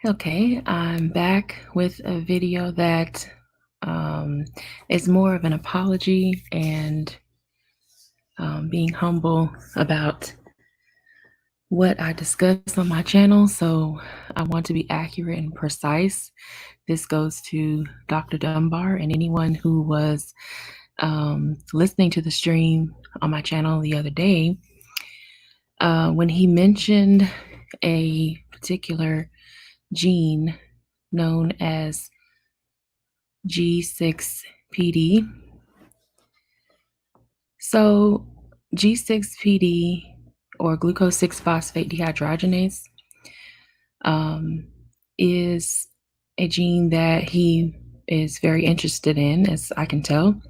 Okay, I'm back with a video that um, is more of an apology and being humble about what I discussed on my channel. So I want to be accurate and precise. This goes to Dr. Dunbar and anyone who was listening to the stream on my channel the other day. When he mentioned a particular gene known as g6pd. So, g6pd or glucose 6 phosphate dehydrogenase um, is a gene that he is very interested in, as I can tell.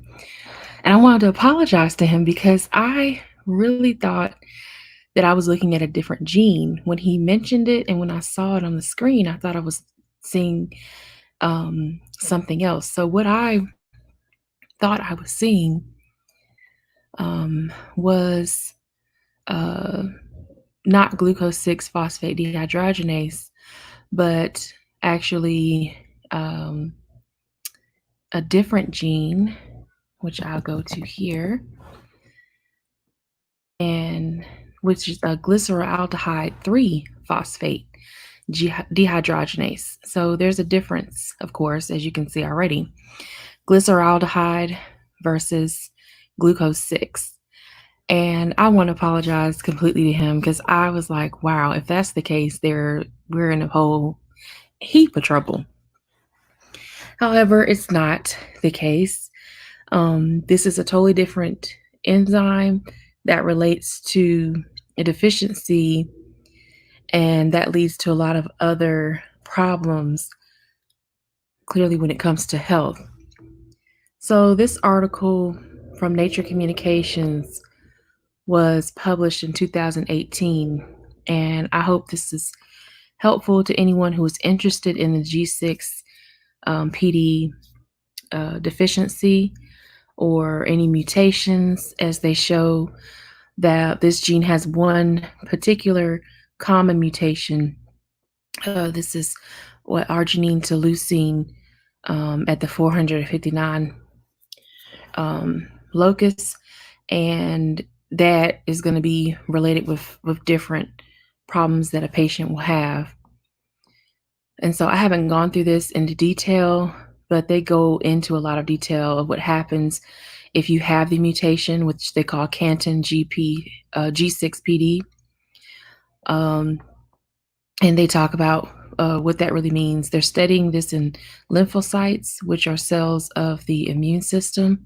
And I wanted to apologize to him because I really thought that I was looking at a different gene when he mentioned it. And when I saw it on the screen, I thought I was seeing something else. So, what I thought I was seeing was uh, not glucose 6 phosphate dehydrogenase, but actually um, a different gene, which I'll go to here, and which is a glyceraldehyde 3 phosphate dehydrogenase. So there's a difference, of course, as you can see already. Glyceraldehyde versus glucose 6. And I want to apologize completely to him because I was like, wow, if that's the case, we're in a whole heap of trouble. However, it's not the case. This is a totally different enzyme that relates to a deficiency, and that leads to a lot of other problems, clearly, when it comes to health. So, this article from Nature Communications was published in 2018, and I hope this is helpful to anyone who is interested in the G6 PD deficiency or any mutations, as they show that this gene has one particular common mutation. This is what arginine to leucine at the 459 locus, and that is going to be related with different problems that a patient will have. And so I haven't gone through this into detail, but they go into a lot of detail of what happens if you have the mutation, which they call Canton G6PD. And they talk about what that really means. They're studying this in lymphocytes, which are cells of the immune system.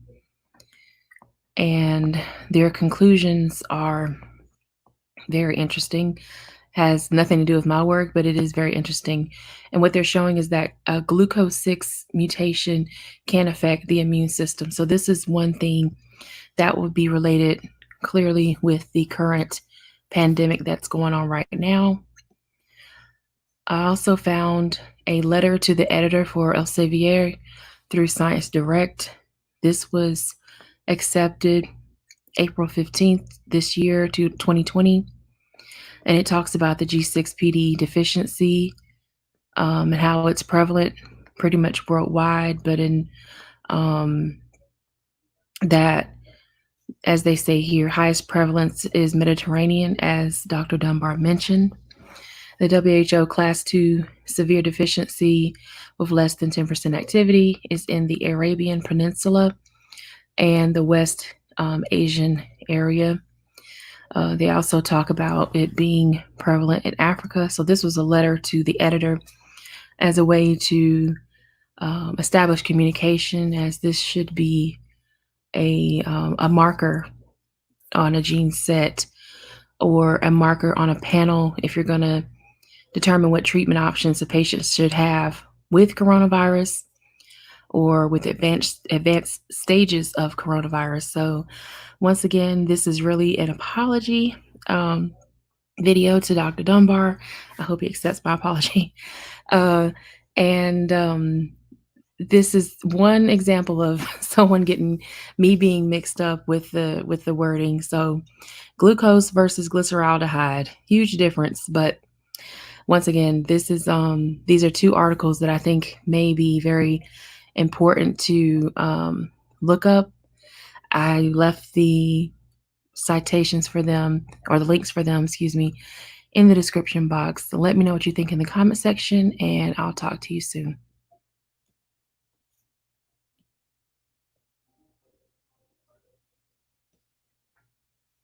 And their conclusions are very interesting. Has nothing to do with my work, but it is very interesting. And what they're showing is that a glucose 6 mutation can affect the immune system. So this is one thing that would be related clearly with the current pandemic that's going on right now. I also found a letter to the editor for Elsevier through Science Direct. This was accepted April 15th this year, to 2020. And it talks about the G6PD deficiency and how it's prevalent pretty much worldwide, but in that, as they say here, highest prevalence is Mediterranean, as Dr. Dunbar mentioned. The WHO Class 2 severe deficiency with less than 10% activity is in the Arabian Peninsula and the West Asian area. They also talk about it being prevalent in Africa. So this was a letter to the editor as a way to establish communication, as this should be a marker on a gene set or a marker on a panel if you're going to determine what treatment options a patient should have with coronavirus or with advanced stages of coronavirus. So once again, this is really an apology video to Dr. Dunbar. I hope he accepts my apology. And this is one example of someone getting me being mixed up with the wording. So glucose versus glyceraldehyde, huge difference, but Once again, these are two articles that I think may be very important to look up. I left the citations for them, or the links for them, excuse me, in the description box. So let me know what you think in the comment section, and I'll talk to you soon.